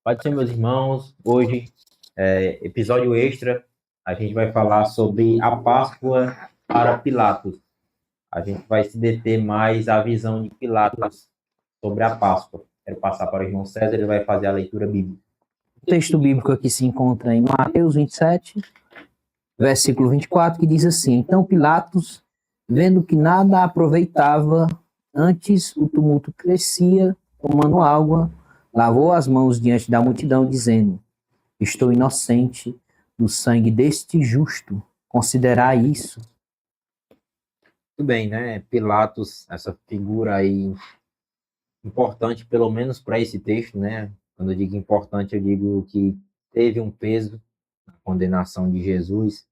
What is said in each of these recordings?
Pode ser, meus irmãos. Hoje, episódio extra, a gente vai falar sobre a Páscoa para Pilatos. A gente vai se deter mais à visão de Pilatos sobre a Páscoa. Quero passar para o irmão César, ele vai fazer a leitura bíblica. O texto bíblico aqui se encontra em Mateus 27, versículo 24, que diz assim: Então Pilatos, vendo que nada aproveitava, antes o tumulto crescia, tomando água, lavou as mãos diante da multidão, dizendo: Estou inocente do sangue deste justo, considerai isso. Muito bem, né? Pilatos, essa figura aí importante, pelo menos para esse texto, né? Quando eu digo importante, eu digo que teve um peso na condenação de Jesus,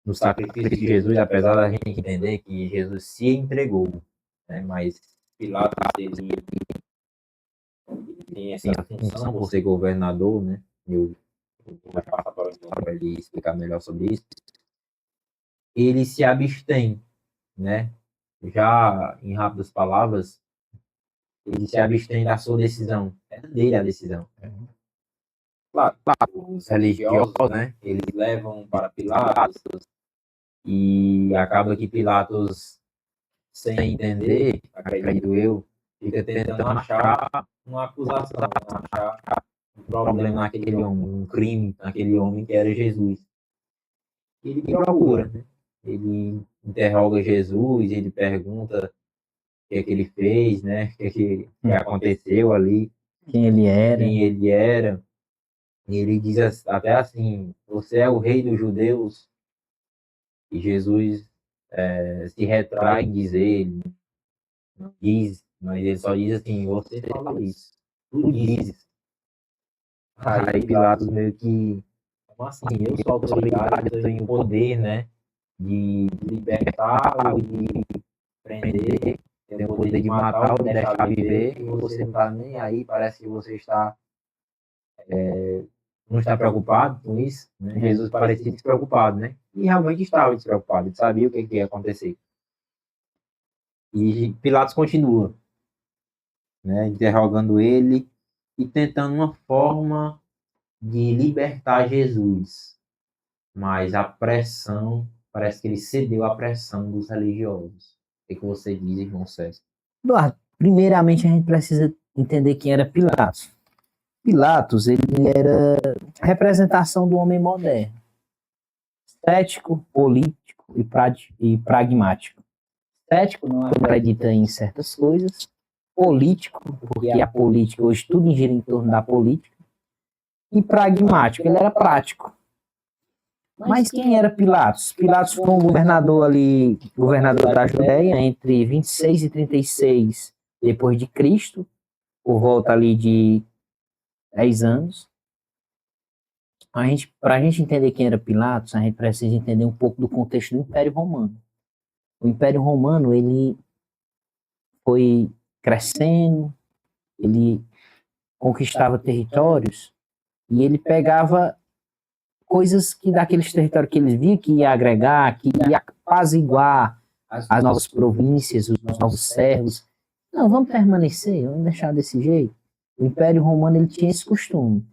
no sacrifício de Jesus, apesar da gente entender que Jesus se entregou, né? Mas Pilatos ele tem essa função por ser governador, né? Eu vou passar para ele explicar melhor sobre isso. Ele se abstém, né? Já em rápidas palavras, ele se abstém da sua decisão, é dele a decisão. Claro, os religiosos, né? Eles levam para Pilatos e acaba que Pilatos, sem entender, acredito eu, fica tentando achar uma acusação, achar um problema naquele homem, um crime naquele homem que era Jesus. Ele procura, né? Ele interroga Jesus, ele pergunta o que é que ele fez, né? O que é que aconteceu ali, Quem ele era. quem ele era. E ele diz até assim: Você é o rei dos judeus? E Jesus se retrai em dizer, ele não diz, mas ele só diz assim: Você fala isso, tu dizes. Aí Pilatos meio que, como assim? Eu sou autoridade, eu tenho o poder, né? De libertar ou de prender, tem o poder de matar ou deixar viver, e você não está nem aí, parece que você está não está preocupado com isso, né? Jesus parecia despreocupado, né? E realmente estava despreocupado, ele sabia o que ia acontecer. E Pilatos continua, né, interrogando ele e tentando uma forma de libertar Jesus. Mas a pressão, parece que ele cedeu à pressão dos religiosos. O que você diz, irmão César? Eduardo, primeiramente a gente precisa entender quem era Pilatos. Pilatos, ele era a representação do homem moderno, cético, político e pragmático. Cético não acredita em certas coisas, político, porque a política hoje tudo gira em torno da política, e pragmático, ele era prático. Mas quem era Pilatos? Pilatos foi um governador ali, governador da Judéia, entre 26 e 36 depois de Cristo, por volta ali de 10 anos. Para a gente entender quem era Pilatos, a gente precisa entender um pouco do contexto do Império Romano. O Império Romano, ele foi crescendo, ele conquistava territórios e ele pegava coisas que daqueles territórios que eles viam que ia agregar, que ia apaziguar as novas províncias, os novos servos. Não, vamos permanecer, vamos deixar desse jeito. O Império Romano ele tinha esse costume.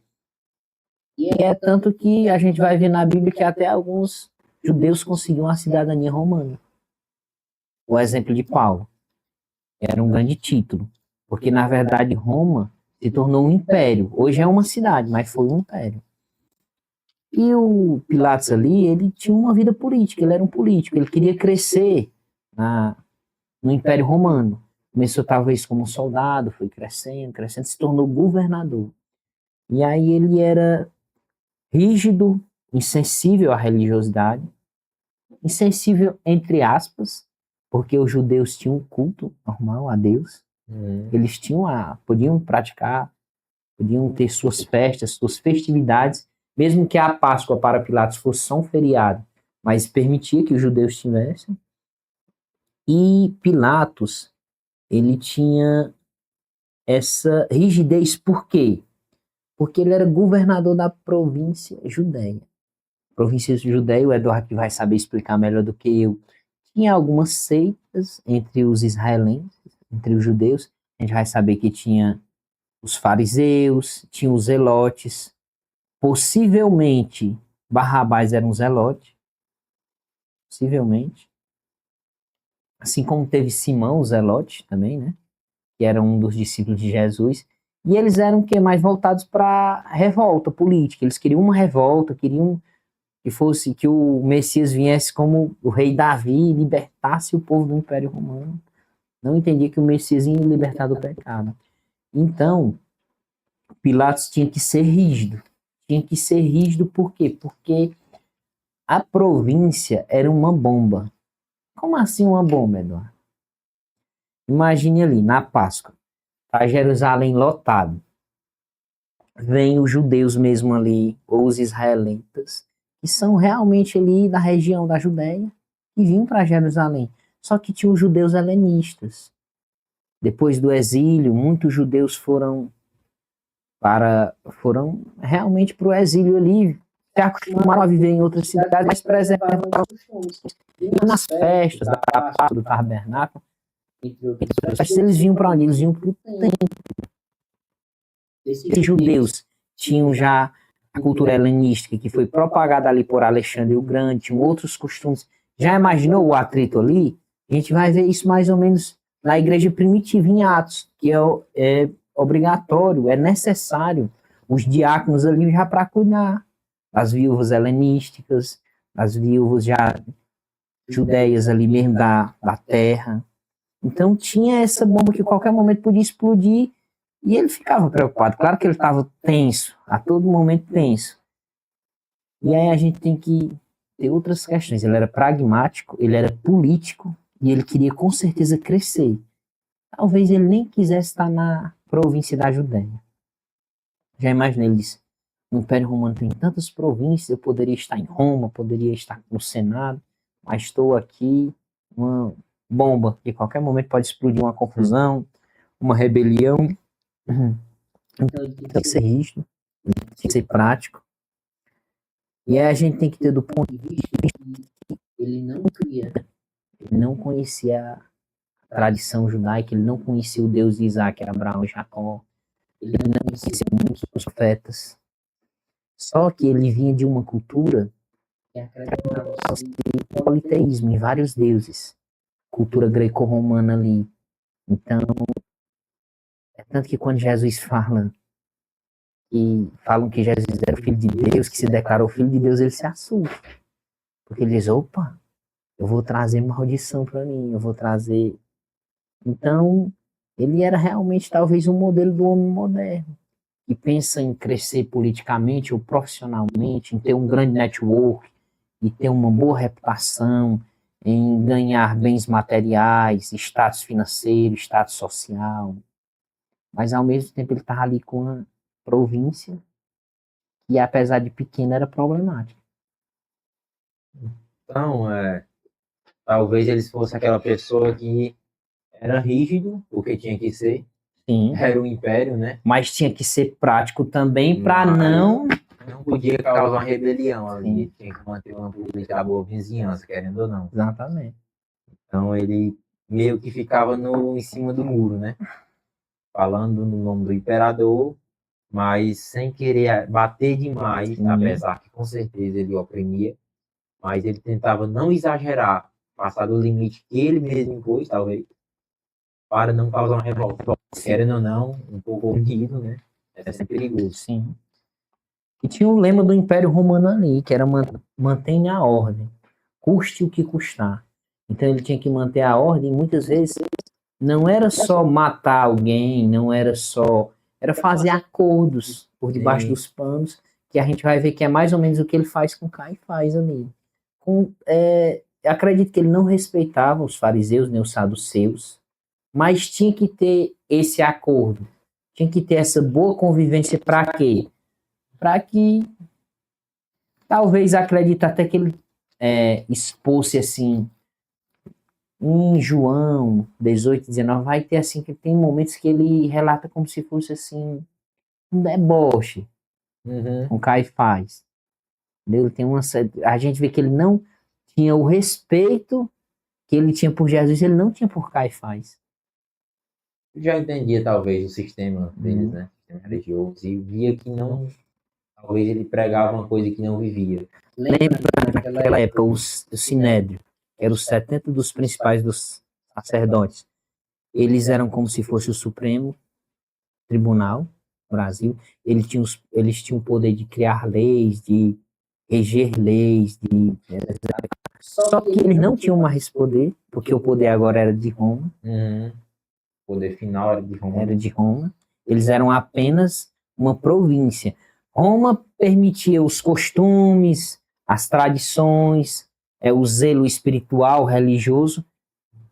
E é tanto que a gente vai ver na Bíblia que até alguns judeus conseguiam a cidadania romana. O exemplo de Paulo era um grande título, porque na verdade Roma se tornou um império. Hoje é uma cidade, mas foi um império. E o Pilatos ali, ele tinha uma vida política, ele era um político, ele queria crescer no Império Romano. Começou talvez como um soldado, foi crescendo, se tornou governador. E aí ele era rígido, insensível à religiosidade, insensível entre aspas, porque os judeus tinham um culto normal a Deus, eles podiam praticar, podiam ter suas festas, suas festividades, mesmo que a Páscoa para Pilatos fosse só um feriado, mas permitia que os judeus tivessem. E Pilatos, ele tinha essa rigidez, por quê? Porque ele era governador da província Judéia. Província Judéia, o Eduardo vai saber explicar melhor do que eu. Tinha algumas seitas entre os israelenses, entre os judeus. A gente vai saber que tinha os fariseus, tinha os zelotes. Possivelmente, Barrabás era um zelote. Possivelmente. Assim como teve Simão, o zelote, também, né? Que era um dos discípulos de Jesus. E eles eram o quê? Mais voltados para revolta política. Eles queriam uma revolta, queriam que o Messias viesse como o rei Davi e libertasse o povo do Império Romano. Não entendia que o Messias ia libertar do pecado. Então, Pilatos tinha que ser rígido. Tinha que ser rígido por quê? Porque a província era uma bomba. Como assim uma bomba, Eduardo? Imagine ali, na Páscoa, tá Jerusalém lotado. Vem os judeus mesmo ali, ou os israelitas, que são realmente ali da região da Judéia, e vinham para Jerusalém. Só que tinham os judeus helenistas. Depois do exílio, muitos judeus foram realmente para o exílio ali, se acostumaram a viver em outras cidades, mas preservavam os costumes. E nas festas da Páscoa, do Tabernáculo, eles vinham para onde? Eles vinham para o templo. Esses judeus tinham já a cultura helenística, que foi propagada ali por Alexandre o Grande, tinham outros costumes. Já imaginou o atrito ali? A gente vai ver isso mais ou menos na igreja primitiva em Atos, que é obrigatório, é necessário os diáconos ali já para cuidar das viúvas helenísticas, das viúvas já judeias ali mesmo da terra. Então tinha essa bomba que a qualquer momento podia explodir e ele ficava preocupado. Claro que ele estava tenso, a todo momento tenso. E aí a gente tem que ter outras questões. Ele era pragmático, ele era político e ele queria com certeza crescer. Talvez ele nem quisesse estar na província da Judéia. Já imaginei, ele disse, o Império Romano tem tantas províncias, eu poderia estar em Roma, poderia estar no Senado, mas estou aqui, uma bomba, que a qualquer momento pode explodir uma confusão, uma rebelião. Então ele tem que ser rígido, ele tem que ser prático. E aí a gente tem que ter do ponto de vista que ele não conhecia a tradição judaica, ele não conhecia o Deus de Isaac, Abraão e Jacó, ele não conhecia muitos profetas. Só que ele vinha de uma cultura que acreditava em politeísmo, em vários deuses. Cultura greco-romana ali. Então, é tanto que quando Jesus falam que Jesus era o filho de Deus, que se declarou filho de Deus, ele se assusta. Porque ele diz, opa, eu vou trazer maldição para mim, eu vou trazer... Então, ele era realmente talvez um modelo do homem moderno, que pensa em crescer politicamente ou profissionalmente, em ter um grande network, e ter uma boa reputação, em ganhar bens materiais, status financeiro, status social. Mas, ao mesmo tempo, ele estava ali com a província, que, apesar de pequena, era problemática. Então, talvez eles fossem aquela pessoa que era rígido, porque tinha que ser. Sim. Era um império, né? Mas tinha que ser prático também para não podia causar uma rebelião ali. Sim. Tinha que manter uma política da boa vizinhança, querendo ou não. Exatamente. Então ele meio que ficava em cima do muro, né? Falando no nome do imperador, mas sem querer bater demais, apesar que com certeza ele oprimia, mas ele tentava não exagerar, passar do limite que ele mesmo impôs, talvez, para não causar uma revolta. Querendo ou não, um pouco unido, né? É sempre perigoso. Sim. E tinha o lema do Império Romano ali, que era mantenha a ordem, custe o que custar. Então ele tinha que manter a ordem, muitas vezes não era só matar alguém, não era só... Era fazer acordos por debaixo dos panos, que a gente vai ver que é mais ou menos o que ele faz com Caifás ali. Acredito que ele não respeitava os fariseus nem os saduceus, mas tinha que ter esse acordo, tinha que ter essa boa convivência para quê? Para que, talvez, acredito até que ele expôs assim, em João 18, 19, vai ter assim, que tem momentos que ele relata como se fosse assim, um deboche com Caifás. Ele tem a gente vê que ele não tinha o respeito que ele tinha por Jesus, ele não tinha por Caifás. já entendia talvez o sistema deles, né? O sistema religioso, e via que não, talvez ele pregava uma coisa que não vivia. Lembra naquela época o Sinédrio, que eram os 70 dos principais dos sacerdotes. Eles eram como se fosse o Supremo Tribunal do Brasil. Eles tinham o poder de criar leis, de reger leis, só que eles não tinham mais esse poder, porque o poder agora era de Roma. O poder final era de Roma. Era de Roma. Eles eram apenas uma província. Roma permitia os costumes, as tradições, o zelo espiritual, religioso,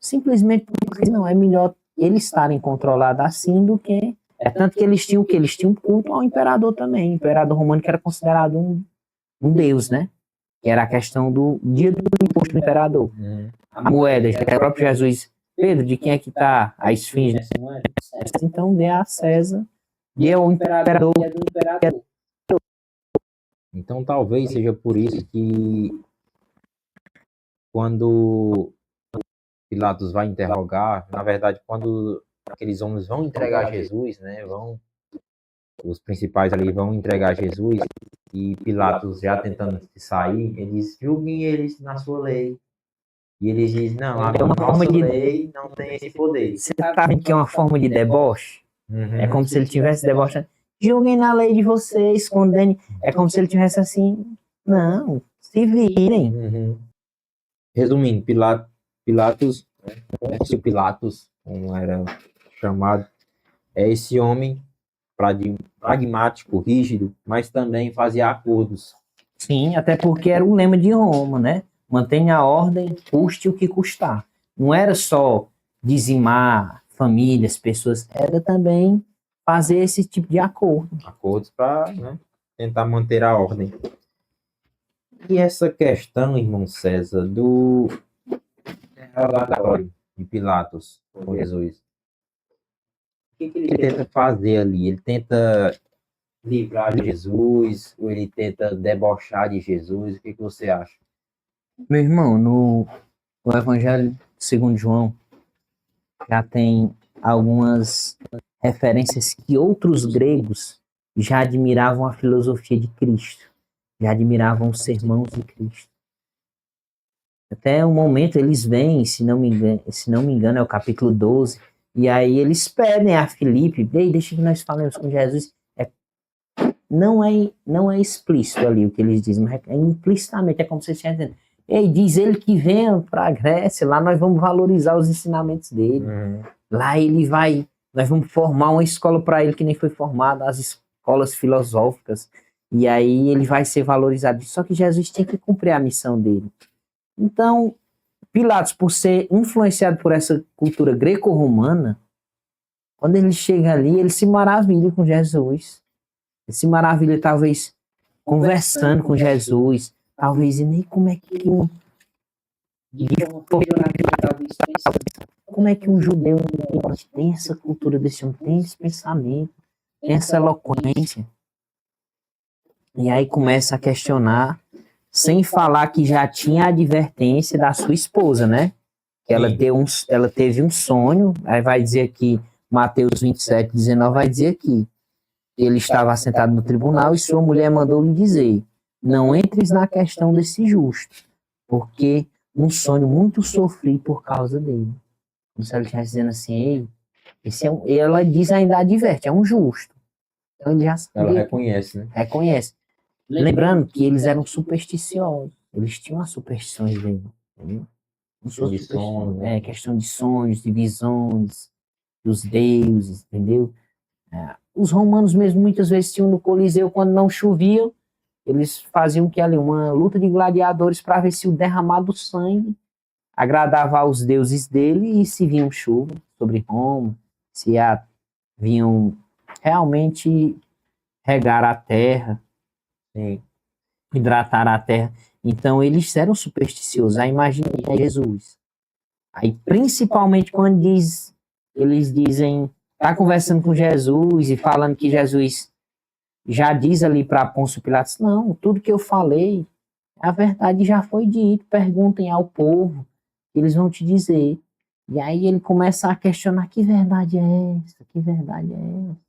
simplesmente porque não é melhor eles estarem controlados assim do que... É tanto que eles tinham o quê? Eles tinham culto ao imperador também. O imperador romano que era considerado um deus, né? Que era a questão do dia do imposto do imperador. A moeda, já que o próprio Jesus... Pedro, de quem é que está a esfinge nessa moeda? Então dê a César, dê ao imperador. Então talvez seja por isso que quando Pilatos vai interrogar, na verdade, quando aqueles homens vão entregar Jesus, né, os principais ali vão entregar Jesus, e Pilatos já tentando sair, eles julguem eles na sua lei. E eles dizem, não, a nossa lei não tem esse poder. Você tá vendo que é uma forma de deboche? É como se ele tivesse debochando. Julguem na lei de vocês, condenem. É como se ele tivesse assim, não, se virem. Resumindo, Pilatos, esse Pilatos, como era chamado, é esse homem pragmático, rígido, mas também fazia acordos. Sim, até porque era o lema de Roma, né? Mantenha a ordem, custe o que custar. Não era só dizimar famílias, pessoas, era também fazer esse tipo de acordo. Acordos para, né, tentar manter a ordem. E essa questão, irmão César, do interrogatório de Pilatos com Jesus, o que ele tenta fazer ali? Ele tenta livrar de Jesus, ou ele tenta debochar de Jesus? O que você acha? Meu irmão, no Evangelho segundo João, já tem algumas referências que outros gregos já admiravam a filosofia de Cristo, já admiravam os sermões de Cristo. Até o momento eles vêm, se não me engano, é o capítulo 12, e aí eles pedem a Filipe, deixa que nós falemos com Jesus. Não é explícito ali o que eles dizem, mas implicitamente, é como se estivesse dizendo, ei, diz ele que venha para a Grécia, lá nós vamos valorizar os ensinamentos dele. Lá nós vamos formar uma escola para ele que nem foi formada, as escolas filosóficas, e aí ele vai ser valorizado. Só que Jesus tinha que cumprir a missão dele. Então, Pilatos, por ser influenciado por essa cultura greco-romana, quando ele chega ali, ele se maravilha com Jesus. Ele se maravilha, talvez, conversando com Jesus, talvez, e nem como é que um judeu tem essa cultura desse homem, tem esse pensamento, tem essa eloquência. E aí começa a questionar, sem falar que já tinha a advertência da sua esposa, né? Que ela teve um sonho, aí vai dizer aqui, Mateus 27, 19, vai dizer aqui, ele estava sentado no tribunal e sua mulher mandou-lhe dizer, não entres na questão desse justo, porque um sonho muito sofri por causa dele. Como se ela estivesse dizendo assim, ei, ela diz ainda, adverte, é um justo. Então ele já sabia. Ela reconhece, né? Reconhece. Lembrando que eles eram supersticiosos. Eles tinham as superstições dele. Entendeu? De sonhos, né? Questão de sonhos, de visões, dos deuses, entendeu? Os romanos mesmo muitas vezes tinham no Coliseu, quando não chovia, eles faziam que ali uma luta de gladiadores para ver se o derramado sangue agradava aos deuses dele e se vinham chuva sobre Roma, se vinham realmente regar a terra, hidratar a terra. Então eles eram supersticiosos. Aí imagine Jesus. Aí principalmente quando eles dizem, tá conversando com Jesus e falando que Jesus já diz ali para Pôncio Pilatos, não, tudo que eu falei, a verdade já foi dito, perguntem ao povo, eles vão te dizer. E aí ele começa a questionar: que verdade é essa? Que verdade é essa?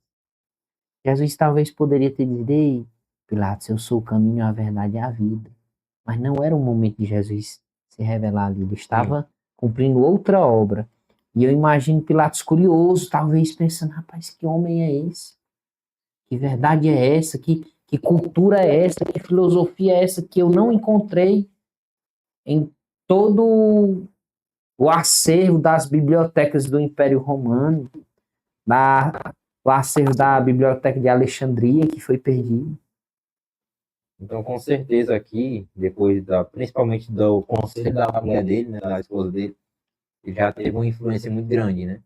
Jesus talvez poderia ter dito: ei, Pilatos, eu sou o caminho, a verdade e a vida. Mas não era o momento de Jesus se revelar ali. Ele estava cumprindo outra obra. E eu imagino Pilatos curioso, talvez pensando: rapaz, que homem é esse? Que verdade é essa? Que cultura é essa? Que filosofia é essa que eu não encontrei em todo o acervo das bibliotecas do Império Romano, o acervo da Biblioteca de Alexandria, que foi perdido? Então, com certeza aqui, principalmente do conselho da mulher dele, né, da esposa dele, ele já teve uma influência muito grande, né?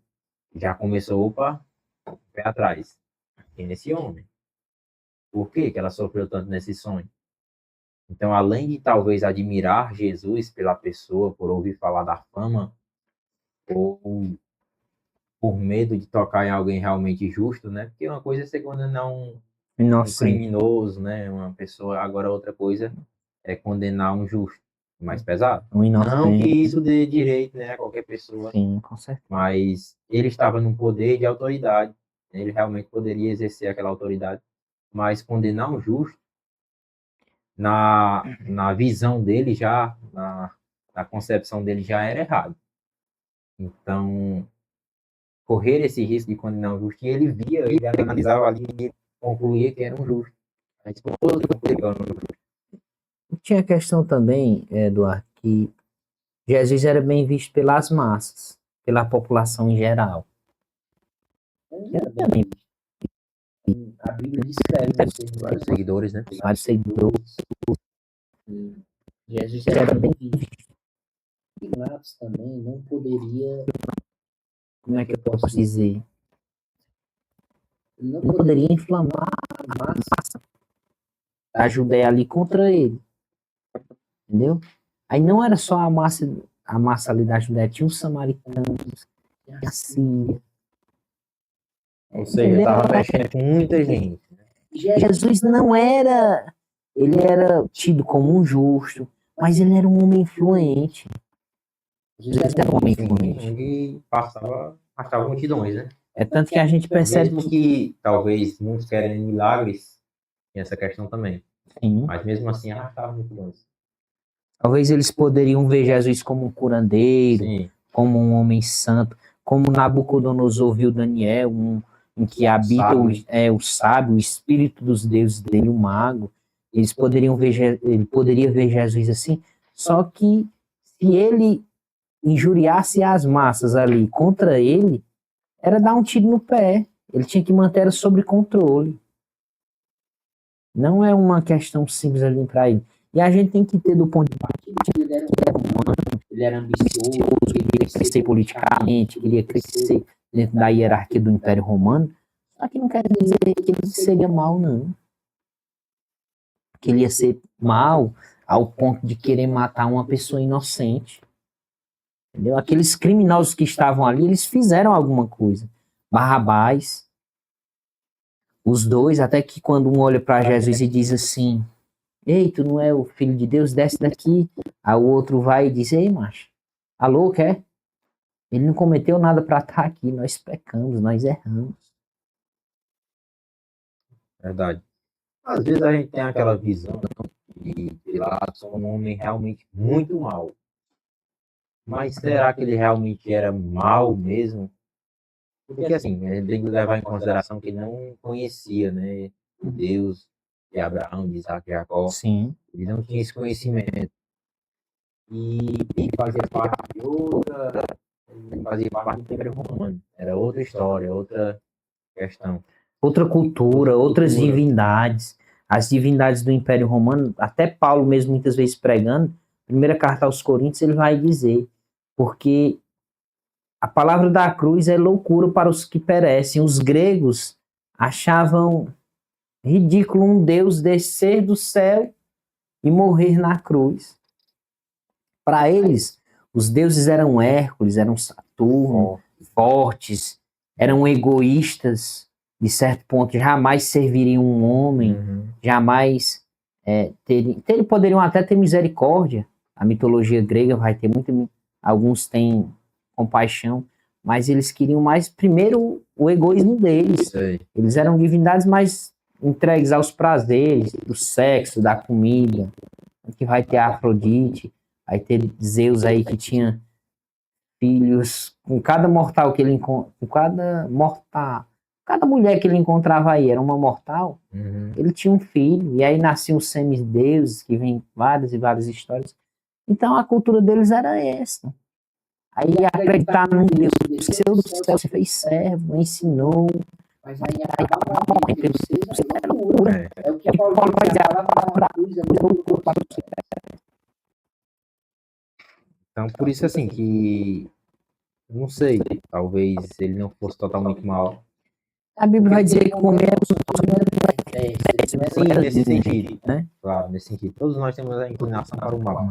Já começou, opa, pé atrás. Quem é esse homem? Por que ela sofreu tanto nesse sonho? Então, além de talvez admirar Jesus pela pessoa, por ouvir falar da fama, ou por medo de tocar em alguém realmente justo, né? Porque uma coisa é você condenar um criminoso, né? Uma pessoa, agora outra coisa é condenar um justo, mais pesado. Não que isso dê direito, né, a qualquer pessoa. Sim, com certeza. Mas ele estava num poder de autoridade, ele realmente poderia exercer aquela autoridade, mas condenar um justo, na visão dele já, na concepção dele já era errado. Então, correr esse risco de condenar um justo, e ele analisava ali e concluía que era um justo. A esposa concluía que era um justo. Tinha a questão também, Eduardo, que Jesus era bem visto pelas massas, pela população em geral. Era bem visto. A Bíblia descreve Vários seguidores, né? vários seguidores. Jesus era bem visto. Pilatos também não poderia, como é que eu posso dizer? Não poderia inflamar a massa da Judéia ali contra ele. Entendeu? Aí não era só a massa ali da Judéia, tinha os samaritanos, a Síria. Ou seja, estava mexendo com muita gente. Jesus não era, ele era tido como um justo, mas ele era um homem influente. Jesus era um homem influente. Onde passava multidões, né? É tanto que a gente percebe Mesmo que talvez muitos querem milagres, tem essa questão também. sim, Mas mesmo assim arrastava multidões. talvez eles poderiam ver Jesus como um curandeiro, Sim, como um homem santo, como Nabucodonosor viu Daniel, em que habita o sábio, o espírito dos deuses dele, o mago. Eles poderiam ver, ele poderia ver Jesus assim, só que se ele injuriasse as massas ali contra ele, era dar um tiro no pé. Ele tinha que manter sob controle. Não é uma questão simples ali para ele. E a gente tem que ter do ponto de partida que ele era humano, ele era ambicioso, ele queria crescer politicamente, queria crescer dentro da hierarquia do Império Romano. Só que não quer dizer que ele seria mal, não. Que ele ia ser mal ao ponto de querer matar uma pessoa inocente. Entendeu? Aqueles criminosos que estavam ali, eles fizeram alguma coisa. Barrabás, os dois, até que quando um olha para Jesus e diz assim: ei, tu não é o filho de Deus, desce daqui. Aí o outro vai e diz: ei, macho, alô, quer? Ele não cometeu nada para estar aqui, nós pecamos, nós erramos. verdade. Às vezes a gente tem aquela visão de Pilatos como um homem realmente muito mau. Mas será que ele realmente era mau mesmo? Porque assim, a gente tem que levar em consideração que ele não conhecia, né, o Deus de Abraão, de Isaac e Jacó. Sim. Ele não tinha esse conhecimento. E ele fazia parte do Império Romano. Era outra história, outra questão. Outra cultura, outras divindades. As divindades do Império Romano, até Paulo mesmo muitas vezes pregando, primeira carta aos Coríntios, ele vai dizer, porque a palavra da cruz é loucura para os que perecem. Os gregos achavam ridículo um Deus descer do céu e morrer na cruz. Para eles, os deuses eram Hércules, eram Saturno, fortes, eram egoístas, de certo ponto, jamais serviriam um homem, jamais poderiam até ter misericórdia. A mitologia grega vai ter muito, alguns têm compaixão, mas eles queriam mais, primeiro, o egoísmo deles. Sei. Eles eram divindades mais entregues aos prazeres, do sexo, da comida, que vai ter a Afrodite, vai ter Zeus aí que tinha filhos, com cada mortal que ele encontra, com cada mulher que ele encontrava aí, era uma mortal, Uhum. ele tinha um filho, e aí nasciam os semideuses, que vem várias e várias histórias. Então a cultura deles era essa. Aí acreditar num Deus do céu, você fez servo, ensinou, mas aí acaba morrendo pelo céu, é loucura. É. É o que Paulo vai dizer, a palavra cruz é loucura para o céu. Então, por isso, assim, que, não sei, talvez ele não fosse totalmente mal. A Bíblia vai dizer que comer Sim, nesse sentido. né? Claro, nesse sentido. Todos nós temos a inclinação para o mal.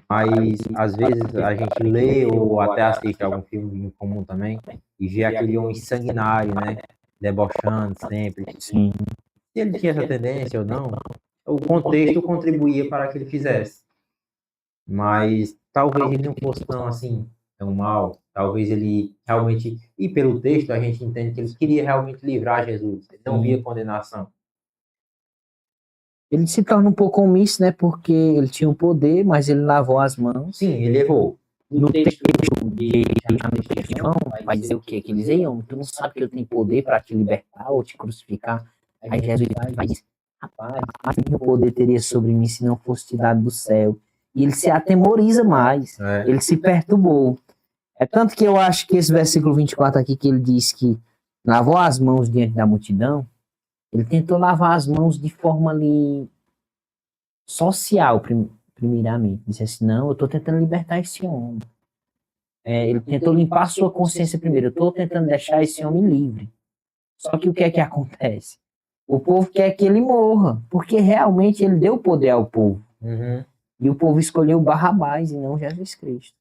Mas, às vezes, a gente lê ou até assiste algum filme em comum também e vê aquele homem sanguinário, né? Debochando sempre. Sim. Se ele tinha essa tendência ou não, o contexto contribuía para que ele fizesse. Mas talvez ele não fosse tão assim, tão mal. Talvez ele realmente. E pelo texto a gente entende que ele queria realmente livrar Jesus. Ele não via condenação. Ele se torna um pouco omisso, né? Porque ele tinha o poder, mas ele lavou as mãos. Sim, ele errou. No texto de João, vai dizer o quê? Que eles diziam, tu não sabe que eu tenho poder para te libertar ou te crucificar. Aí Jesus vai dizer, rapaz, o poder teria sobre mim se não fosse te dado do céu. E ele se atemoriza mais, ele se perturbou. É tanto que eu acho que esse versículo 24 aqui, que ele diz que lavou as mãos diante da multidão, ele tentou lavar as mãos de forma ali social, primeiramente. Disse assim, não, eu estou tentando libertar esse homem. Ele tentou limpar a sua consciência primeiro. Eu estou tentando deixar esse homem livre. Só que o que é que acontece? O povo quer que ele morra, porque realmente ele deu poder ao povo. Uhum. E o povo escolheu Barrabás e não Jesus Cristo.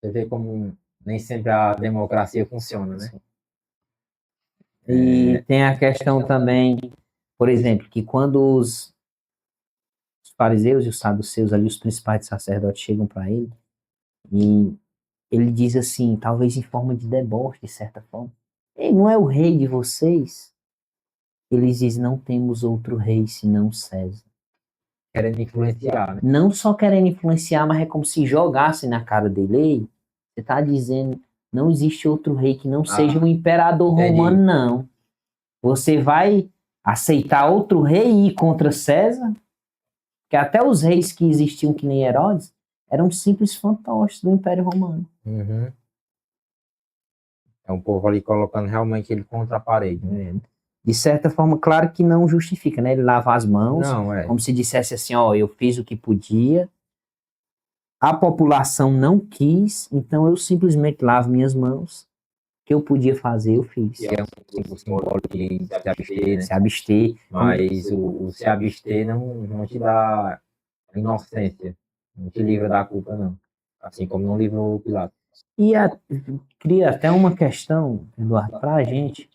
Você vê como nem sempre a democracia funciona, né? E tem a questão também, por exemplo, que quando os fariseus e os saduceus, ali os principais sacerdotes, chegam para ele, e ele diz assim, talvez em forma de deboche, de certa forma, ele não é o rei de vocês? Eles dizem, não temos outro rei senão César. Querendo influenciar, né? Não só querendo influenciar, mas é como se jogassem na cara dele. Ei, você está dizendo, não existe outro rei que não seja um imperador romano, não. Você vai aceitar outro rei e ir contra César? Porque até os reis que existiam, que nem Herodes, eram simples fantoches do Império Romano. Uhum. É um povo ali colocando realmente ele contra a parede, né? De certa forma, claro que não justifica, né? Ele lava as mãos, Não, como se dissesse assim, ó, eu fiz o que podia, a população não quis, então eu simplesmente lavo minhas mãos, o que eu podia fazer, eu fiz. Que é um símbolo de se abster, né? Se abster. Mas o se abster não te dá inocência, não te livra da culpa, não. Assim como não livrou o Pilatos. E cria até uma questão, Eduardo, para a gente,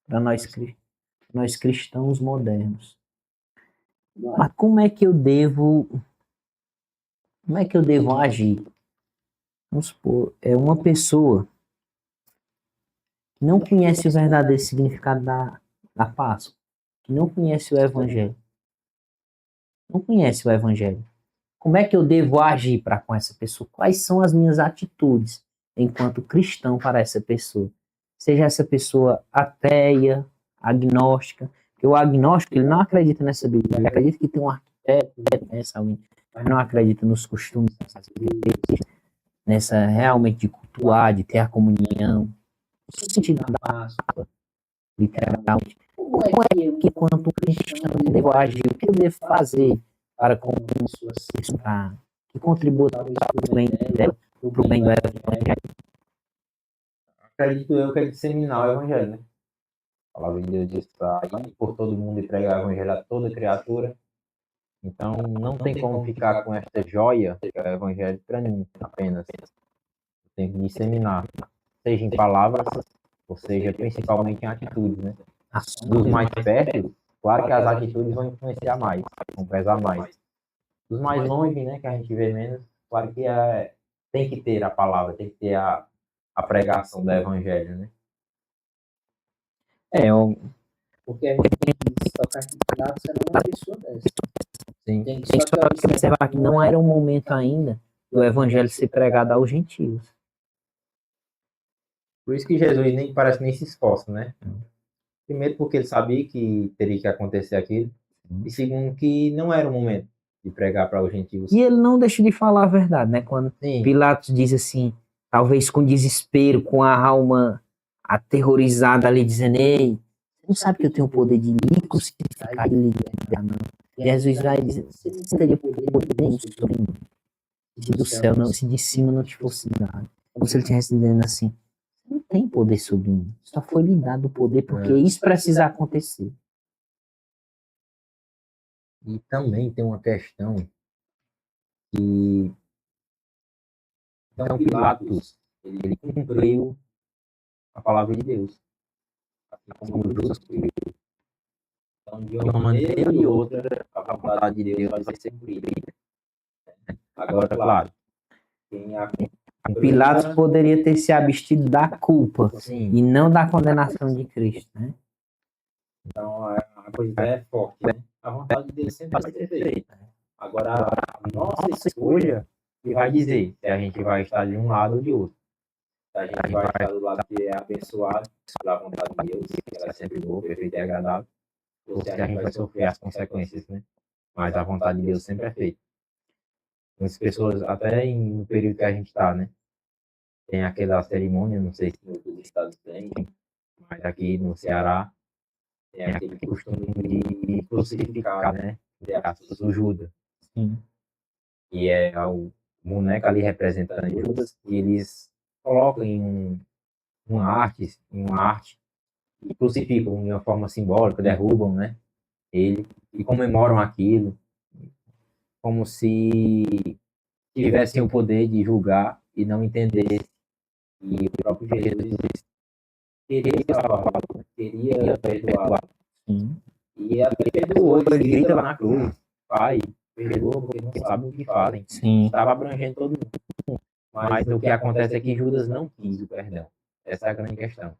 para nós cristãos modernos. Mas como é que eu devo agir? Vamos supor, é uma pessoa que não conhece o verdadeiro significado da Páscoa, que não conhece o Evangelho. Não conhece o Evangelho. Como é que eu devo agir para com essa pessoa? Quais são as minhas atitudes enquanto cristão para essa pessoa? Seja essa pessoa ateia, agnóstica, porque o agnóstico ele não acredita nessa Bíblia, ele acredita que tem um arquiteto nessa alguém, mas não acredita nos costumes dessas igrejas, nessa realmente de cultuar, de ter a comunhão, no sentido da Páscoa, literalmente. Como é que, enquanto cristão, eu devo agir? O que eu devo fazer para com pessoas que contribuam para o bem dela, para o bem do Evangelho? Acredito eu que é disseminar o Evangelho, né? A palavra de Deus diz para ir por todo mundo e pregar o Evangelho a toda criatura. Então, não tem como ficar com esta joia, que é o Evangelho, para mim, apenas. Tem que disseminar, seja em palavras, ou seja, principalmente em atitudes, né? Dos mais perto, claro que as atitudes vão influenciar mais, vão pesar mais. Dos mais longe, né, que a gente vê menos, claro que tem que ter a palavra, tem que ter a pregação do evangelho, né? Porque a gente tem que tocar que Pilatos era uma pessoa dessa. Sim. Tem que só que observar que não era o momento ainda do evangelho ser pregado aos gentios. Por isso que Jesus nem parece nem se esforça, né? Primeiro porque ele sabia que teria que acontecer aquilo. E segundo que não era o momento de pregar para os gentios. E ele não deixa de falar a verdade, né? Quando Sim. Pilatos diz assim, talvez com desespero, com a alma aterrorizada ali, dizendo, ei, você não sabe que eu tenho o poder de lhe crucificar e lhe libertar, não. E Jesus vai dizer, você não teria poder nenhum sobre mim. Se do céu, não, se de cima não te fosse dado. Como se ele estivesse dizendo assim, você não tem poder sobre mim. Só foi lhe dado o poder porque isso precisa acontecer. E também tem uma questão que então Pilatos ele cumpriu a palavra de Deus, assim como Judas cumpriu. Então, de uma maneira ou de outra, a vontade de Deus vai ser cumprida. Agora, claro, Pilatos poderia ter se abstido da culpa, sim, e não da condenação de Cristo, né? Então a coisa é forte, né? A vontade de Deus sempre vai ser feita. Agora, a nossa escolha que vai dizer se a gente vai estar de um lado ou de outro. Se a gente vai estar do lado que é abençoado pela vontade de Deus, que ela é sempre boa, perfeita e agradável, ou se a gente vai sofrer as consequências, né? Mas a vontade de Deus sempre é feita. Muitas pessoas, até no período que a gente está, né? Tem aquela cerimônia, não sei se em outros estados tem, mas aqui no Ceará tem aquele costume de crucificar, né? O Judas. Sim. E é o boneco ali representando Judas, e eles colocam em uma arte, e crucificam de uma forma simbólica, derrubam, né? Ele, e comemoram aquilo, como se tivessem o poder de julgar e não entender. E o próprio Jesus queria salvar, queria perdoar. Sim. E até perdoou, ele grita lá na cruz, Pai, perdoa porque não sabem o que fazem. Sim. Estava abrangendo todo mundo. Mas o que acontece é que Judas não quis o perdão. Essa é a grande questão.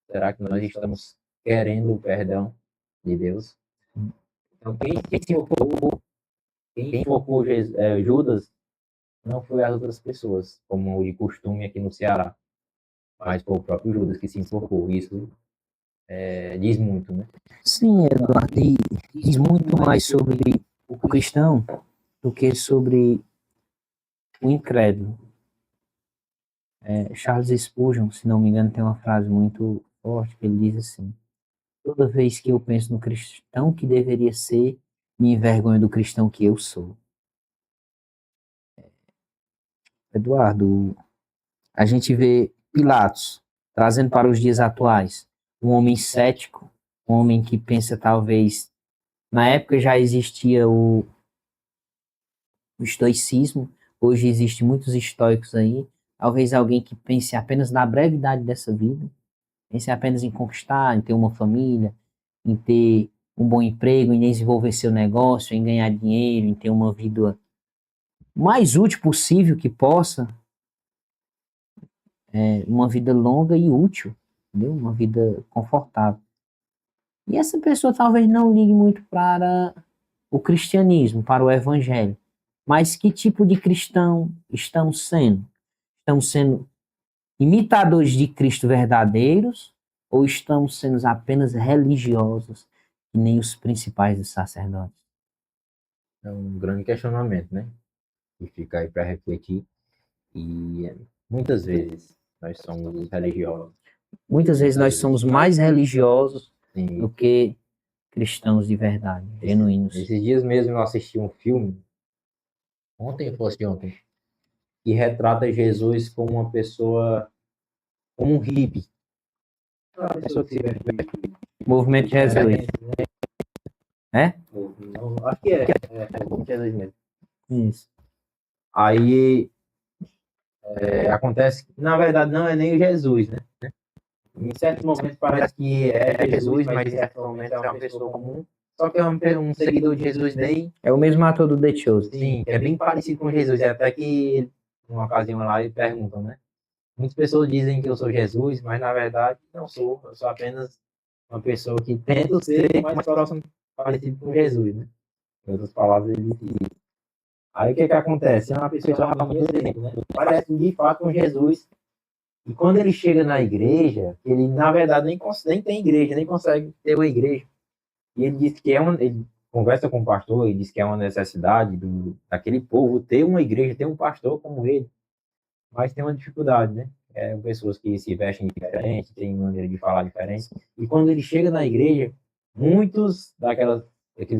Será que nós estamos querendo o perdão de Deus? Então, quem enfocou Judas não foi as outras pessoas, como de costume aqui no Ceará, mas foi o próprio Judas que se enfocou. Isso diz muito, né? Sim, Eduardo, e diz muito mais sobre o cristão do que sobre o incrédulo. Charles Spurgeon, se não me engano, tem uma frase muito forte que ele diz assim: toda vez que eu penso no cristão que deveria ser, me envergonho do cristão que eu sou. Eduardo, a gente vê Pilatos trazendo para os dias atuais um homem cético, um homem que pensa talvez, na época já existia o estoicismo, hoje existe muitos estoicos aí, talvez alguém que pense apenas na brevidade dessa vida, pense apenas em conquistar, em ter uma família, em ter um bom emprego, em desenvolver seu negócio, em ganhar dinheiro, em ter uma vida mais útil possível que possa, uma vida longa e útil, entendeu? Uma vida confortável. E essa pessoa talvez não ligue muito para o cristianismo, para o evangelho. Mas que tipo de cristão estamos sendo? Estamos sendo imitadores de Cristo verdadeiros ou estamos sendo apenas religiosos, que nem os principais dos sacerdotes? É um grande questionamento, né? Que fica aí para refletir. E muitas vezes nós somos religiosos. Muitas vezes nós somos mais religiosos Sim. do que cristãos de verdade, genuínos. Esses dias mesmo eu assisti um filme, ontem fosse ontem, que retrata Jesus como uma pessoa, como um hippie. Uma pessoa que se Movimento Jesus. É? Não, acho que movimento Jesus mesmo. Isso. Aí acontece que, na verdade, não é nem o Jesus, né? Em certos momentos parece que é Jesus, mas em certos momentos é uma pessoa comum. Só que é um seguidor de Jesus bem... É o mesmo ator do The Chosen. Sim, é bem parecido com Jesus. Até que, numa ocasião lá, eles perguntam, né? Muitas pessoas dizem que eu sou Jesus, mas na verdade não sou. Eu sou apenas uma pessoa que tenta ser mais próximo, parecido com Jesus, né? Em outras palavras, ele diz. Aí o que que acontece? É uma pessoa realmente exemplo, né? Parece de fato com Jesus. E quando ele chega na igreja, ele na verdade nem tem igreja, nem consegue ter uma igreja. E ele diz que ele conversa com o pastor e diz que é uma necessidade daquele povo ter uma igreja, ter um pastor como ele. Mas tem uma dificuldade, né? Pessoas que se vestem diferente, têm maneira de falar diferente. E quando ele chega na igreja, muitos daqueles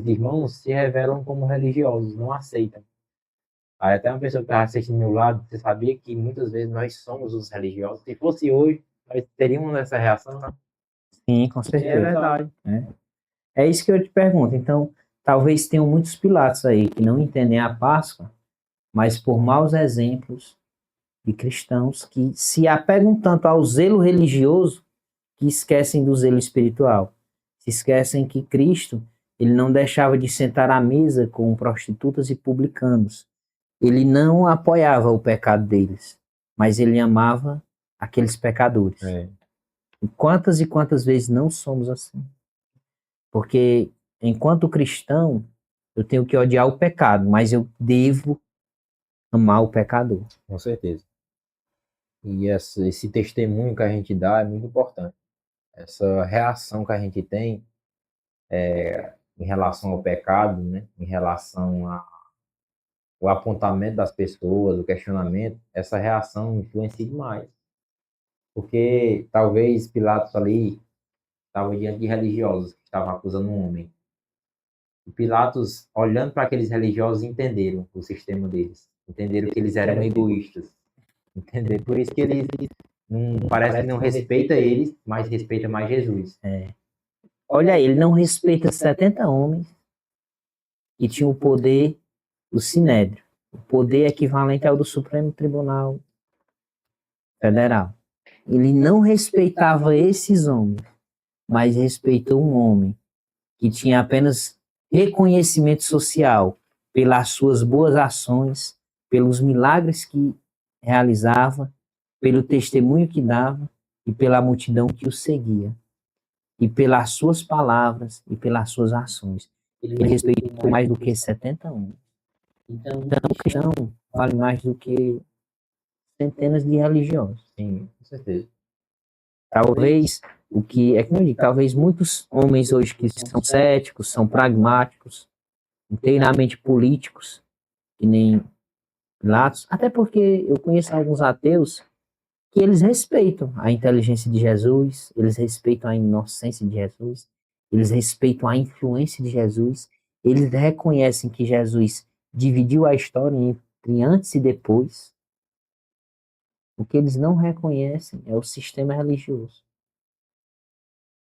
irmãos se revelam como religiosos, não aceitam. Aí até uma pessoa que estava assistindo ao meu lado, você sabia que muitas vezes nós somos os religiosos. Se fosse hoje, nós teríamos essa reação, né? Sim, com É certeza. verdade. É isso que eu te pergunto. Então, talvez tenham muitos Pilatos aí que não entendem a Páscoa, mas por maus exemplos de cristãos que se apegam tanto ao zelo religioso que esquecem do zelo espiritual. Se esquecem que Cristo, ele não deixava de sentar à mesa com prostitutas e publicanos. Ele não apoiava o pecado deles, mas ele amava aqueles pecadores. É. E quantas vezes não somos assim? Porque enquanto cristão, eu tenho que odiar o pecado, mas eu devo amar o pecador. Com certeza. E esse testemunho que a gente dá é muito importante. Essa reação que a gente tem em relação ao pecado, né? Em relação ao apontamento das pessoas, o questionamento, essa reação influencia demais. Porque talvez Pilatos ali estava diante de religiosos que estavam acusando um homem. E Pilatos, olhando para aqueles religiosos, entenderam o sistema deles. Entenderam que eles eram egoístas. Entenderam? Por isso que eles parece que não respeita eles, mas respeita mais Jesus. Olha, ele não respeita 70 homens que tinham o poder do Sinédrio, o poder equivalente ao do Supremo Tribunal Federal. Ele não respeitava esses homens, mas respeitou um homem que tinha apenas reconhecimento social pelas suas boas ações, pelos milagres que realizava, pelo testemunho que dava e pela multidão que o seguia, e pelas suas palavras e pelas suas ações. Ele respeitou mais do que 70 homens. Então, o cristão vale mais do que centenas de religiosos. Sim, com certeza. Talvez o que é que eu digo, talvez muitos homens hoje que são céticos, são pragmáticos, inteiramente políticos, que nem Pilatos, até porque eu conheço alguns ateus que eles respeitam a inteligência de Jesus, eles respeitam a inocência de Jesus, eles respeitam a influência de Jesus, eles reconhecem que Jesus dividiu a história entre antes e depois. O que eles não reconhecem é o sistema religioso.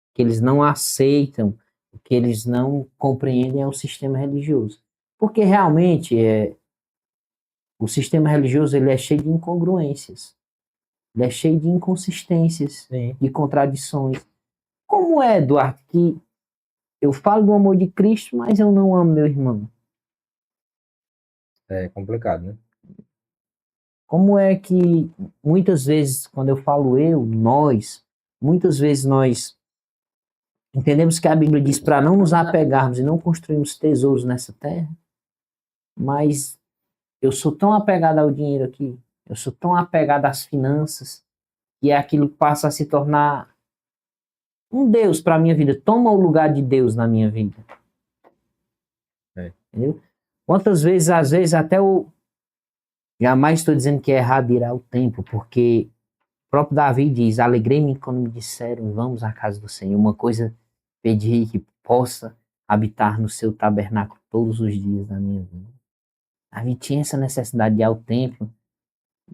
O que eles não aceitam, o que eles não compreendem é o sistema religioso. Porque realmente o sistema religioso ele é cheio de incongruências, ele é cheio de inconsistências, Sim. de contradições. Como é, Eduardo, que eu falo do amor de Cristo, mas eu não amo meu irmão? É complicado, né? Como é que muitas vezes, quando eu falo nós, muitas vezes nós entendemos que a Bíblia diz para não nos apegarmos e não construirmos tesouros nessa terra, mas eu sou tão apegado ao dinheiro aqui, eu sou tão apegado às finanças, que é aquilo que passa a se tornar um Deus para a minha vida, toma o lugar de Deus na minha vida. Entendeu? Quantas vezes, às vezes, até eu jamais estou dizendo que é errado ir ao templo, porque o próprio Davi diz, alegrei-me quando me disseram, vamos à casa do Senhor. Uma coisa pedi que possa habitar no seu tabernáculo todos os dias da minha vida. Davi tinha essa necessidade de ir ao templo,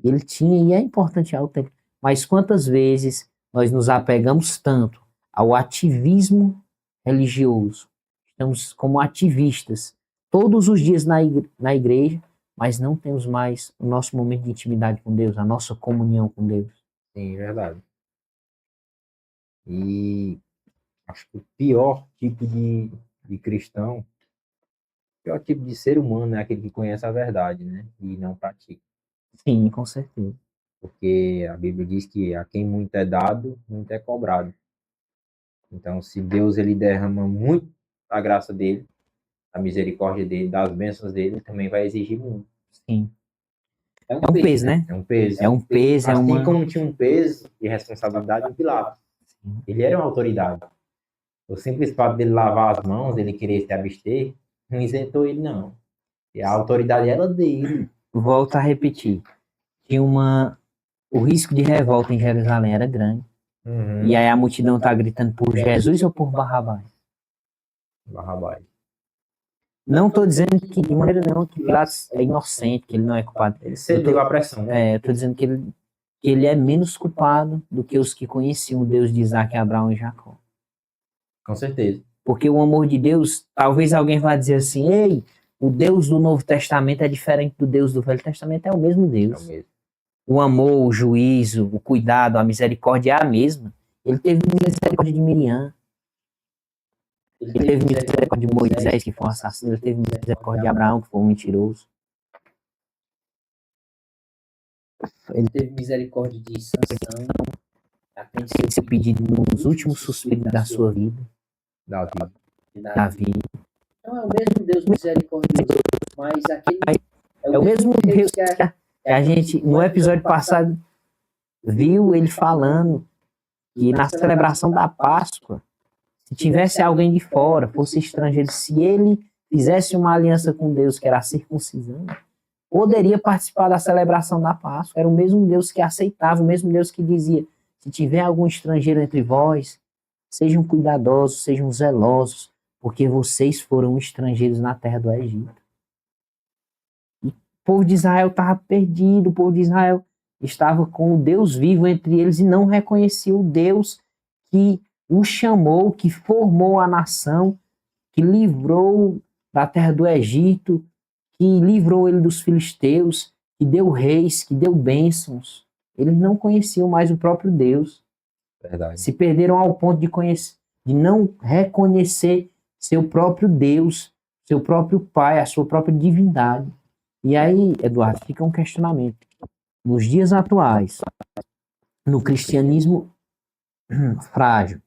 ele tinha e é importante ir ao templo, mas quantas vezes nós nos apegamos tanto ao ativismo religioso, estamos como ativistas todos os dias na igreja, mas não temos mais o nosso momento de intimidade com Deus, a nossa comunhão com Deus. Sim, verdade. E acho que o pior tipo de cristão, o pior tipo de ser humano é aquele que conhece a verdade, né? E não pratica. Sim, com certeza. porque a Bíblia diz que a quem muito é dado, muito é cobrado. Então, se Deus ele derrama muito a graça dele, a misericórdia dele, das bênçãos dele, também vai exigir muito. Sim. É um peso, né? É um peso. É um peso, Assim como tinha um peso e responsabilidade em Pilatos. Ele era uma autoridade. O simples fato dele lavar as mãos, ele querer se abster, não isentou ele, não. E a autoridade era dele. Volto a repetir. Tinha o risco de revolta em Jerusalém era grande. E aí a multidão está gritando por Jesus ou por Barrabás? Barrabás. Não estou dizendo que, de maneira nenhuma, que Pilatos é inocente, que ele não é culpado. Ele cedeu à pressão. Eu estou dizendo que ele é menos culpado do que os que conheciam o Deus de Isaac, Abraão e Jacó. Com certeza. Porque o amor de Deus, talvez alguém vá dizer assim, ei, o Deus do Novo Testamento é diferente do Deus do Velho Testamento, é o mesmo Deus. É o mesmo. O amor, o juízo, o cuidado, a misericórdia é a mesma. Ele teve misericórdia de Miriam. Ele teve misericórdia de Moisés, que foi um assassino. Ele teve misericórdia de Abraão, que foi um mentiroso. Ele teve misericórdia de Sansão, atende seu pedido nos últimos suspiros da sua vida. Davi. Então é o mesmo Deus misericordioso, mas aquele é o mesmo Deus que a gente, no episódio passado, viu ele falando que na celebração da Páscoa, se tivesse alguém de fora, fosse estrangeiro, se ele fizesse uma aliança com Deus, que era a circuncisão, poderia participar da celebração da Páscoa. Era o mesmo Deus que aceitava, o mesmo Deus que dizia, se tiver algum estrangeiro entre vós, sejam cuidadosos, sejam zelosos, porque vocês foram estrangeiros na terra do Egito. E o povo de Israel estava perdido, o povo de Israel estava com o Deus vivo entre eles e não reconhecia o Deus que o chamou, que formou a nação, que livrou da terra do Egito, que livrou ele dos filisteus, que deu reis, que deu bênçãos. Eles não conheciam mais o próprio Deus. Verdade. Se perderam ao ponto de não reconhecer seu próprio Deus, seu próprio Pai, a sua própria divindade. E aí, Eduardo, fica um questionamento. Nos dias atuais, no cristianismo frágil,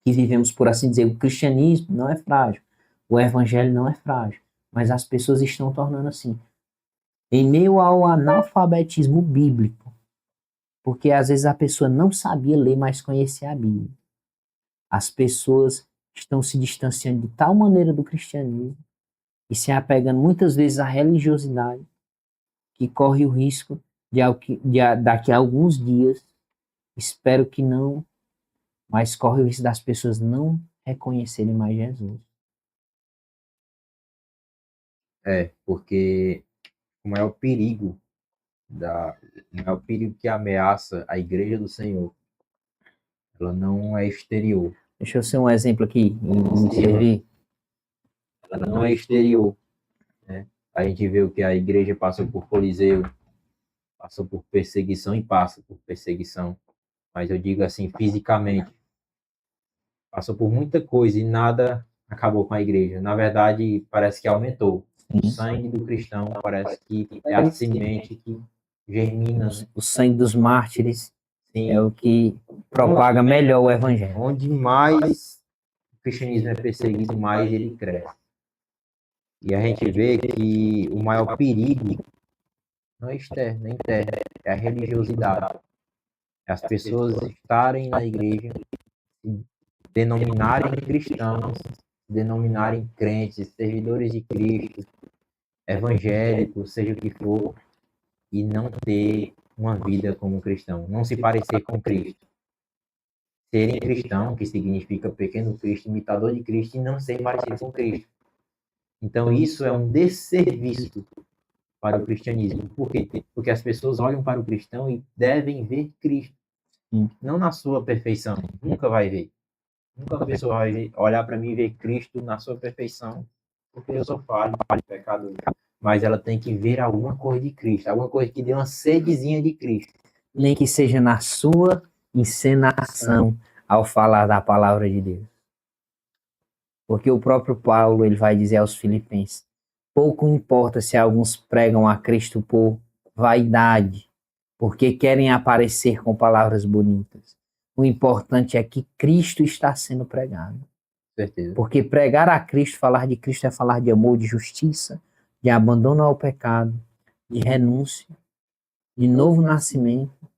que vivemos, por assim dizer, o cristianismo não é frágil, o evangelho não é frágil, mas as pessoas estão tornando assim. Em meio ao analfabetismo bíblico, porque às vezes a pessoa não sabia ler, mas conhecia a Bíblia. As pessoas estão se distanciando de tal maneira do cristianismo e se apegando muitas vezes à religiosidade, que corre o risco daqui a alguns dias, espero que não, mas corre o risco das pessoas não reconhecerem mais Jesus. Porque o maior perigo que ameaça a igreja do Senhor, ela não é exterior. Deixa eu ser um exemplo aqui, em servir. Ela não é exterior, né? A gente vê o que a igreja passou por Coliseu, passou por perseguição e passa por perseguição, mas eu digo assim, fisicamente, passou por muita coisa e nada acabou com a igreja. Na verdade, parece que aumentou. O sangue do cristão parece que é a semente que germina. O sangue dos mártires. Sim. É o que propaga melhor o evangelho. Onde mais o cristianismo é perseguido, mais ele cresce. E a gente vê que o maior perigo não é externo, nem interno, é a religiosidade. As pessoas estarem na igreja, se denominarem cristãos, se denominarem crentes, servidores de Cristo, evangélicos, seja o que for, e não ter uma vida como cristão, não se parecer com Cristo. Serem cristão, que significa pequeno Cristo, imitador de Cristo, e não ser parecido com Cristo. Então isso é um desserviço para o cristianismo. Por quê? Porque as pessoas olham para o cristão e devem ver Cristo. Não na sua perfeição. Nunca vai ver. Nunca a pessoa vai olhar para mim e ver Cristo na sua perfeição. Porque eu sou falho, pecador. Mas ela tem que ver alguma coisa de Cristo. Alguma coisa que dê uma sedezinha de Cristo. Nem que seja na sua encenação ao falar da palavra de Deus. Porque o próprio Paulo, ele vai dizer aos Filipenses, pouco importa se alguns pregam a Cristo por vaidade porque querem aparecer com palavras bonitas. O importante é que Cristo está sendo pregado. Com certeza. Porque pregar a Cristo, falar de Cristo é falar de amor, de justiça, de abandono ao pecado, de renúncia, de novo nascimento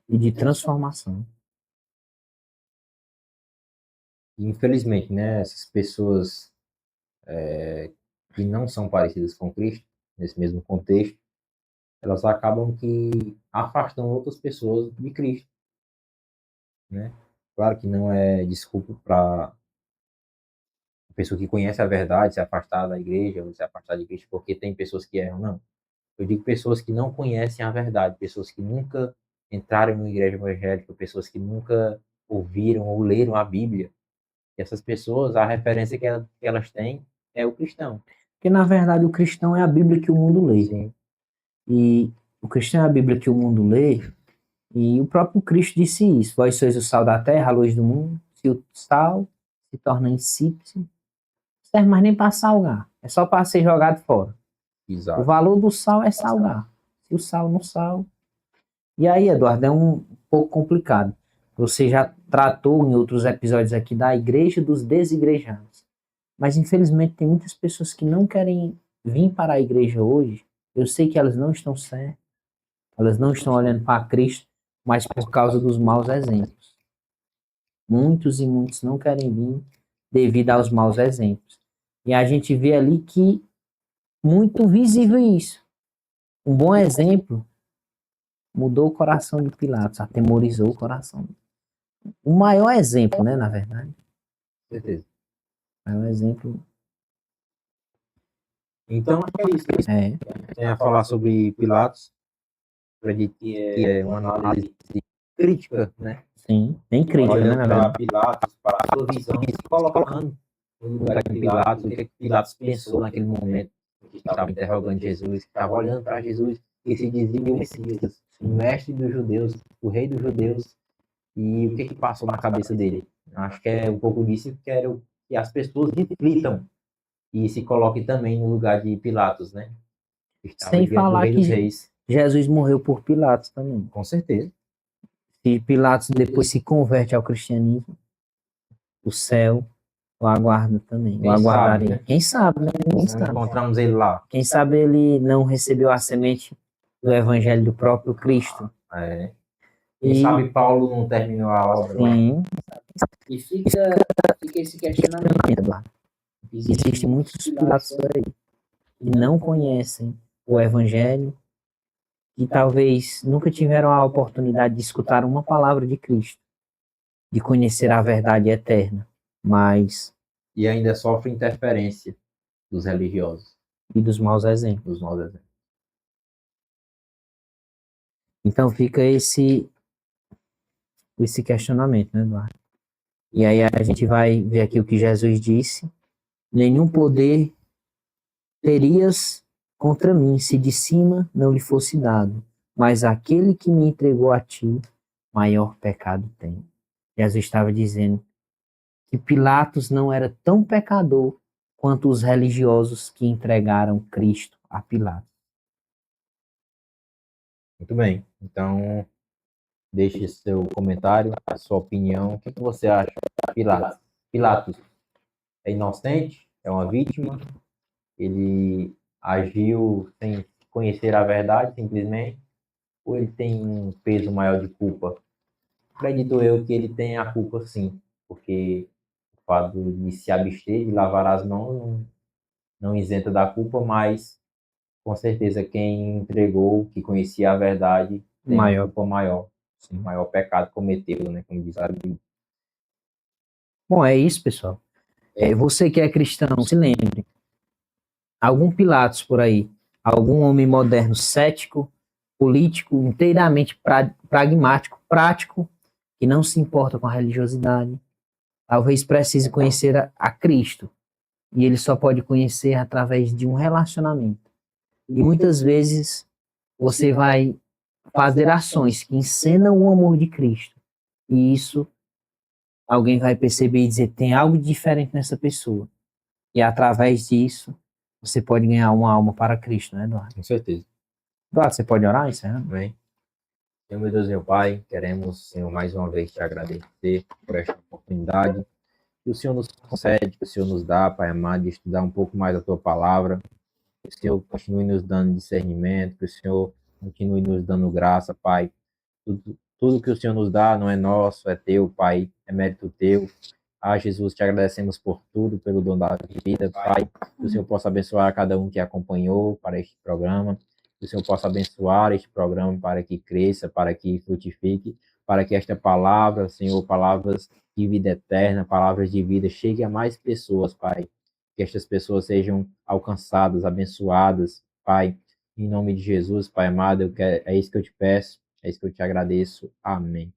e de transformação. Infelizmente, né, essas pessoas que não são parecidas com Cristo, nesse mesmo contexto, elas acabam que afastam outras pessoas de Cristo, né? Claro que não é desculpa para a pessoa que conhece a verdade se afastar da igreja ou se afastar de Cristo, porque tem pessoas que erram, não. Eu digo pessoas que não conhecem a verdade, pessoas que nunca entraram em uma igreja evangélica, pessoas que nunca ouviram ou leram a Bíblia. E essas pessoas, a referência que elas têm é o cristão. Porque, na verdade, o cristão é a Bíblia que o mundo lê. Sim. E o cristão é a Bíblia que o mundo lê, e o próprio Cristo disse isso. Vós sois o sal da terra, a luz do mundo. Se o sal se torna insípido, não serve mais nem para salgar. É só para ser jogado fora. Exato. O valor do sal é salgar. Se o sal não sal... E aí, Eduardo, é um pouco complicado. Você já tratou em outros episódios aqui da igreja dos desigrejados. Mas, infelizmente, tem muitas pessoas que não querem vir para a igreja hoje. Eu sei que elas não estão certas. Elas não estão olhando para Cristo, mas por causa dos maus exemplos. Muitos e muitos não querem vir devido aos maus exemplos. E a gente vê ali que muito visível isso. Um bom exemplo mudou o coração de Pilatos, atemorizou o coração. O maior exemplo, né, na verdade. Com certeza. O maior exemplo. Então, é isso. Tem a falar sobre Pilatos. Acredito que é uma análise crítica, né? Sim, bem crítica, né, na Olhando para verdade. Pilatos, para a sua visão, se colocando no lugar de Pilatos, o que Pilatos pensou naquele momento que estava interrogando Jesus, que estava olhando para Jesus, que se dizia o Messias, o mestre dos judeus, o rei dos judeus, e o que passou na cabeça dele. Acho que é um pouco disso que quero que as pessoas reflitam e se coloquem também no lugar de Pilatos, né? Que estava Sem diante do falar rei dos que reis. Jesus morreu por Pilatos também. Com certeza. Se Pilatos depois se converte ao cristianismo, o céu o aguarda também. O aguardaria. Sabe, né? Quem sabe, né? Quem Não sabe. encontramos ele lá. Quem sabe ele não recebeu a semente do evangelho do próprio Cristo. É. Quem sabe Paulo não terminou a obra. Sim. E fica esse questionamento, Eduardo. Existem muitos Pilatos por aí que não conhecem o evangelho, que talvez nunca tiveram a oportunidade de escutar uma palavra de Cristo, de conhecer a verdade eterna, mas E ainda sofre interferência dos religiosos, e dos maus exemplos. dos maus exemplos. Então fica esse questionamento, né, Eduardo? E aí a gente vai ver aqui o que Jesus disse: nenhum poder terias contra mim se de cima não lhe fosse dado, mas aquele que me entregou a ti, maior pecado tem. Jesus estava dizendo que Pilatos não era tão pecador quanto os religiosos que entregaram Cristo a Pilatos. Muito bem. Então, deixe seu comentário, a sua opinião. O que você acha? Pilatos. Pilatos é inocente? É uma vítima? Ele agiu sem conhecer a verdade, simplesmente? Ou ele tem um peso maior de culpa? Acredito eu que ele tem a culpa, sim, porque o fato de se abster, de lavar as mãos, não isenta da culpa, mas com certeza quem entregou, que conhecia a verdade, tem uma culpa maior. Sim, maior pecado cometeu, né? Como diz a Bíblia. Bom, é isso, pessoal. Você que é cristão, se lembre. Algum Pilatos por aí, algum homem moderno cético, político, inteiramente pragmático, prático, que não se importa com a religiosidade, talvez precise conhecer a Cristo. E ele só pode conhecer através de um relacionamento. E muitas vezes você vai fazer ações que encenam o amor de Cristo. E isso alguém vai perceber e dizer, tem algo diferente nessa pessoa. E através disso, você pode ganhar uma alma para Cristo, né, Eduardo? Com certeza. Eduardo, você pode orar, encerrando? Bem. Senhor, meu Deus, meu Pai, queremos, Senhor, mais uma vez te agradecer por esta oportunidade que o Senhor nos concede, que o Senhor nos dá, Pai amado, de estudar um pouco mais a tua palavra. Que o Senhor continue nos dando discernimento, que o Senhor continue nos dando graça, Pai. Tudo que o Senhor nos dá não é nosso, é teu, Pai, é mérito teu. Ah, Jesus, te agradecemos por tudo, pelo dom da vida, Pai. Que o Senhor possa abençoar cada um que acompanhou para este programa. Que o Senhor possa abençoar este programa para que cresça, para que frutifique, para que esta palavra, Senhor, palavras de vida eterna, palavras de vida, chegue a mais pessoas, Pai. Que estas pessoas sejam alcançadas, abençoadas, Pai. Em nome de Jesus, Pai amado, é isso que eu te peço, é isso que eu te agradeço. Amém.